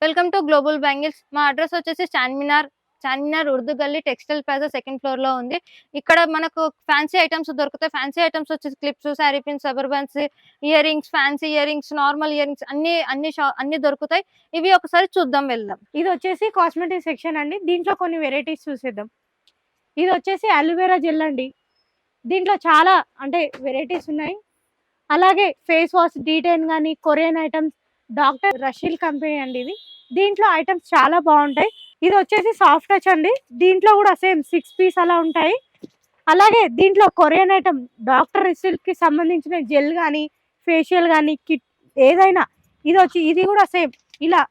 Welcome to global bangles. మా address వచ్చేసి చార్మినార్ ఉర్దూ గల్లీ టెక్స్టైల్ ప్లాజా సెకండ్ ఫ్లోర్ లో ఉంది. ఇక్కడ మనకు ఫ్యాన్సీ ఐటమ్స్ దొరుకుతాయి. ఫ్యాన్సీ ఐటమ్స్ వచ్చేసి clips, sari pins, rubber bands, ear rings, fancy ear rings, normal ear rings అన్ని దొరుకుతాయి. ఇవి ఒకసారి చూద్దాం, వెళ్దాం. ఇది వచ్చేసి కాస్మెటిక్ సెక్షన్ అండి. దీంట్లో కొన్ని వెరైటీస్ చూసేద్దాం. ఇది వచ్చేసి అలోవెరా జెల్ అండి. దీంట్లో చాలా అంటే వెరైటీస్ ఉన్నాయి. అలాగే ఫేస్ వాష్, డీటెయిన్ కానీ కొరియన్ ఐటమ్స్, డాక్టర్ రషీల్ కంపెనీ అండి ఇది. దీంట్లో ఐటమ్స్ చాలా బాగుంటాయి. ఇది వచ్చేసి సాఫ్ట్ టచ్ అండి. దీంట్లో కూడా సేమ్ 6 పీస్ అలా ఉంటాయి. అలాగే దీంట్లో కొరియన్ ఐటమ్ డాక్టర్ రషీల్ కి సంబంధించిన జెల్ కానీ ఫేషియల్ కానీ కిట్ ఏదైనా ఇది కూడా సేమ్ ఇలా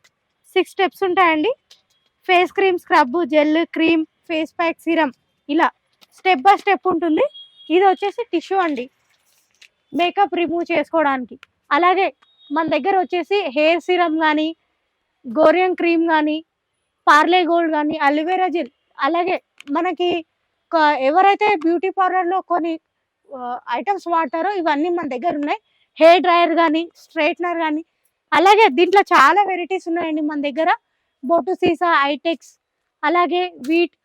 6 స్టెప్స్ ఉంటాయండి. Face cream, scrub, gel, cream, face pack, serum ఇలా స్టెప్ బై స్టెప్ ఉంటుంది. ఇది వచ్చేసి టిష్యూ అండి, మేకప్ రిమూవ్ చేసుకోవడానికి. అలాగే మన దగ్గర వచ్చేసి హెయిర్ సిరం కానీ గోరియన్ క్రీమ్ కానీ పార్లే గోల్డ్ కానీ అలోవెరా జెల్, అలాగే మనకి ఎవరైతే బ్యూటీ పార్లర్లో కొన్ని ఐటమ్స్ వాడతారో ఇవన్నీ మన దగ్గర ఉన్నాయి. హెయిర్ డ్రైయర్ కానీ స్ట్రైట్నర్ కానీ, అలాగే దీంట్లో చాలా వెరైటీస్ ఉన్నాయండి మన దగ్గర. బొట్టు సీసా, ఐటెక్స్, అలాగే వీట్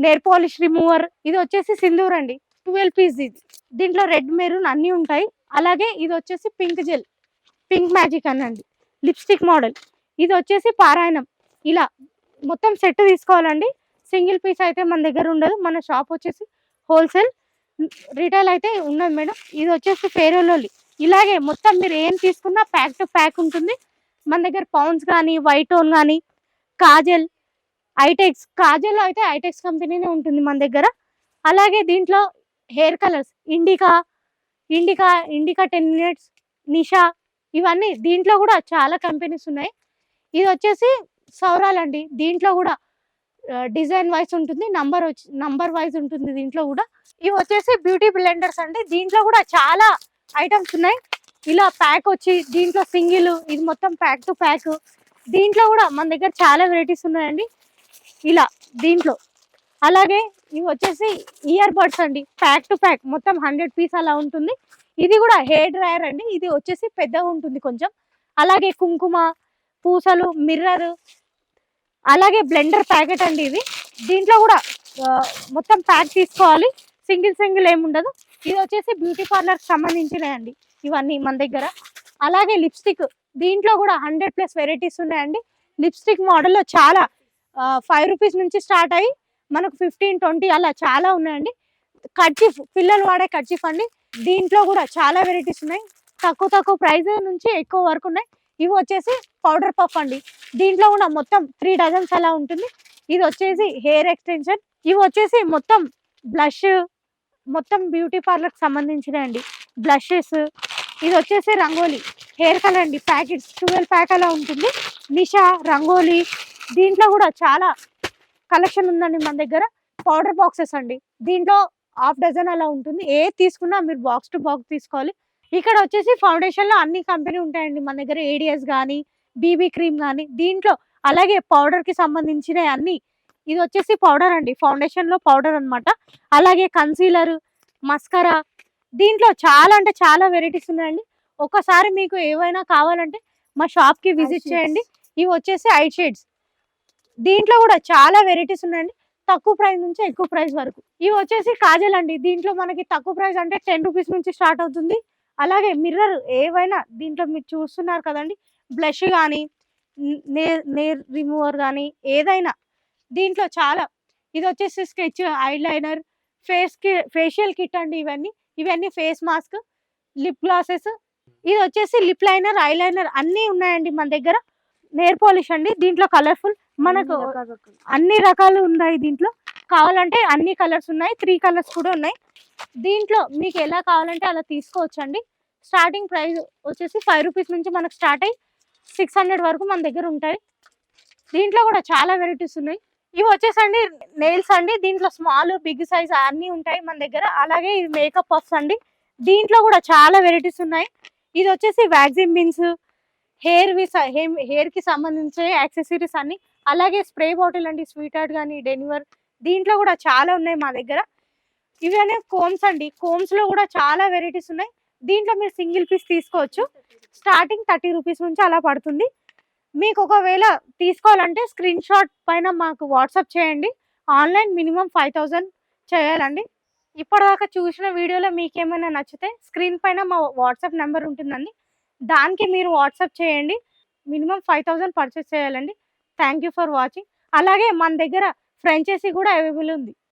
నెయిల్ పాలిష్ రిమూవర్. ఇది వచ్చేసి సింధూర్ అండి, 12 పీస్. ఇది దీంట్లో రెడ్, మెరూన్ అన్నీ ఉంటాయి. అలాగే ఇది వచ్చేసి పింక్ జెల్, పింక్ మ్యాజిక్ అనండి, లిప్స్టిక్ మోడల్. ఇది వచ్చేసి పారాయణం. ఇలా మొత్తం సెట్ తీసుకోవాలండి. సింగిల్ పీస్ అయితే మన దగ్గర ఉండదు. మన షాప్ వచ్చేసి హోల్సేల్, రీటైల్ అయితే ఉన్నది మేడం. ఇది వచ్చేసి ఫెయిర్ అండ్ లవ్లీ. ఇలాగే మొత్తం మీరు ఏం తీసుకున్నా ప్యాక్ టు ప్యాక్ ఉంటుంది మన దగ్గర. పౌండ్స్ కానీ, వైట్ టోన్ కానీ, కాజల్, ఐటెక్స్. కాజల్ అయితే ఐటెక్స్ కంపెనీనే ఉంటుంది మన దగ్గర. అలాగే దీంట్లో హెయిర్ కలర్స్ ఇండికా 10 మినిట్స్, నిషా, ఇవన్నీ దీంట్లో కూడా చాలా కంపెనీస్ ఉన్నాయి. ఇది వచ్చేసి సౌరాలండి. దీంట్లో కూడా డిజైన్ వైజ్ ఉంటుంది, నంబర్ వైజ్ ఉంటుంది దీంట్లో కూడా. ఇవి వచ్చేసి బ్యూటీ బ్లెండర్స్ అండి. దీంట్లో కూడా చాలా ఐటమ్స్ ఉన్నాయి. ఇలా ప్యాక్ వచ్చి దీంట్లో సింగిల్, ఇది మొత్తం ప్యాక్ టు ప్యాక్. దీంట్లో కూడా మన దగ్గర చాలా వెరైటీస్ ఉన్నాయండి ఇలా దీంట్లో. అలాగే ఇవి వచ్చేసి ఇయర్ బడ్స్ అండి, ప్యాక్ టు ప్యాక్ మొత్తం 100 పీస్ అలా ఉంటుంది. ఇది కూడా హెయిర్ డ్రైయర్ అండి. ఇది వచ్చేసి పెద్దగా ఉంటుంది కొంచెం. అలాగే కుంకుమ, పూసలు, మిర్రర్, అలాగే బ్లెండర్ ప్యాకెట్ అండి ఇది. దీంట్లో కూడా మొత్తం ప్యాక్ తీసుకోవాలి, సింగిల్ ఏముండదు. ఇది వచ్చేసి బ్యూటీ పార్లర్ సంబంధించినవి అండి ఇవన్నీ మన దగ్గర. అలాగే లిప్స్టిక్, దీంట్లో కూడా 100+ వెరైటీస్ ఉన్నాయండి. లిప్స్టిక్ మోడల్లో చాలా 5 రూపీస్ నుంచి స్టార్ట్ అయ్యి మనకు 15, 20 అలా చాలా ఉన్నాయండి. కర్చీఫ్, పిల్లలు వాడే కర్చీఫ్ అండి. దీంట్లో కూడా చాలా వెరైటీస్ ఉన్నాయి. తక్కువ ప్రైస్ నుంచి ఎక్కువ వరకు ఉన్నాయి. ఇవి వచ్చేసి పౌడర్ పఫ్ అండి. దీంట్లో కూడా మొత్తం 3 డజన్స్ అలా ఉంటుంది. ఇది వచ్చేసి హెయిర్ ఎక్స్టెన్షన్. ఇవి వచ్చేసి మొత్తం బ్లష్, మొత్తం బ్యూటీ పార్లర్ కి సంబంధించినవి అండి. బ్లషెస్. ఇది వచ్చేసి రంగోలీ హెయిర్ కలర్ అండి. ప్యాకెట్స్ 12 ప్యాక్ అలా ఉంటుంది. నిషా, రంగోలీ. దీంట్లో కూడా చాలా కలెక్షన్ ఉందండి మన దగ్గర. పౌడర్ బాక్సెస్ అండి. దీంట్లో 1/2 డజన్ అలా ఉంటుంది. ఏ తీసుకున్నా మీరు బాక్స్ టు బాక్స్ తీసుకోవాలి. ఇక్కడ వచ్చేసి ఫౌండేషన్ లో అన్ని కంపెనీ ఉంటాయండి మన దగ్గర. ఏడిఎస్ కానీ, బీబీ క్రీమ్ కానీ దీంట్లో. అలాగే పౌడర్ కి సంబంధించిన అన్ని. ఇది వచ్చేసి పౌడర్ అండి, ఫౌండేషన్ లో పౌడర్ అన్నమాట. అలాగే కన్సీలర్, మస్కరా. దీంట్లో చాలా అంటే చాలా వెరైటీస్ ఉన్నాయండి. ఒకసారి మీకు ఏవైనా కావాలంటే మా షాప్ కి విజిట్ చేయండి. ఇవి వచ్చేసి ఐ షేడ్స్. దీంట్లో కూడా చాలా వెరైటీస్ ఉన్నాయండి, తక్కువ ప్రైస్ నుంచి ఎక్కువ ప్రైస్ వరకు. ఇవి వచ్చేసి కాజల్ అండి. దీంట్లో మనకి తక్కువ ప్రైస్ అంటే 10 రూపీస్ నుంచి స్టార్ట్ అవుతుంది. అలాగే మిర్రర్ ఏవైనా దీంట్లో మీరు చూస్తున్నారు కదండి, బ్లష్ కానీ, నేర్ రిమూవర్ కానీ ఏదైనా దీంట్లో చాలా. ఇది వచ్చేసి స్కెచ్, ఐలైనర్, ఫేషియల్ కిట్ అండి. ఇవన్నీ ఫేస్ మాస్క్, లిప్ గ్లాసెస్. ఇది వచ్చేసి లిప్ లైనర్, ఐలైనర్ అన్నీ ఉన్నాయండి మన దగ్గర. నెయిల్ పాలిష్ అండి. దీంట్లో కలర్ఫుల్ మనకు అన్ని రకాలు ఉన్నాయి. దీంట్లో కావాలంటే అన్ని కలర్స్ ఉన్నాయి, 3 కలర్స్ కూడా ఉన్నాయి. దీంట్లో మీకు ఎలా కావాలంటే అలా తీసుకోవచ్చండి. స్టార్టింగ్ ప్రైస్ వచ్చేసి 5 రూపీస్ నుంచి మనకు స్టార్ట్ అయ్యి 600 వరకు మన దగ్గర ఉంటాయి. దీంట్లో కూడా చాలా వెరైటీస్ ఉన్నాయి. ఇవి వచ్చేసండి నెయిల్స్ అండి. దీంట్లో స్మాల్, బిగ్ సైజ్ అన్ని ఉంటాయి మన దగ్గర. అలాగే ఇది మేకప్ పఫ్స్ అండి. దీంట్లో కూడా చాలా వెరైటీస్ ఉన్నాయి. ఇది వచ్చేసి వ్యాక్సిన్ బిన్స్, హెయిర్ కి సంబంధించిన యాక్సెసరీస్ అన్ని. అలాగే స్ప్రే బాటిల్ అండి, స్వీట్ హార్ట్ కానీ, డెనివర్. దీంట్లో కూడా చాలా ఉన్నాయి మా దగ్గర. ఇవన్నీ కోమ్స్ అండి. కోమ్స్ లో కూడా చాలా వెరైటీస్ ఉన్నాయి. దీంట్లో మీరు సింగిల్ పీస్ తీసుకోవచ్చు. స్టార్టింగ్ 30 రూపీస్ నుంచి అలా పడుతుంది. మీకు ఒకవేళ తీసుకోవాలంటే స్క్రీన్ షాట్ పైన మాకు వాట్సాప్ చేయండి. ఆన్‌లైన్ మినిమమ్ 5000 చేయాలండి. ఇప్పటిదాకా చూసిన వీడియోలో మీకేమైనా నచ్చితే స్క్రీన్ పైన మా వాట్సాప్ నంబర్ ఉంటుందండి. దానికి మీరు వాట్సాప్ చేయండి. మినిమమ్ 5000 పర్చేస్ చేయాలండి. Thank you for watching. అలాగే మన దగ్గర ఫ్రాంచైజీ కూడా అవైలబుల్ ఉంది.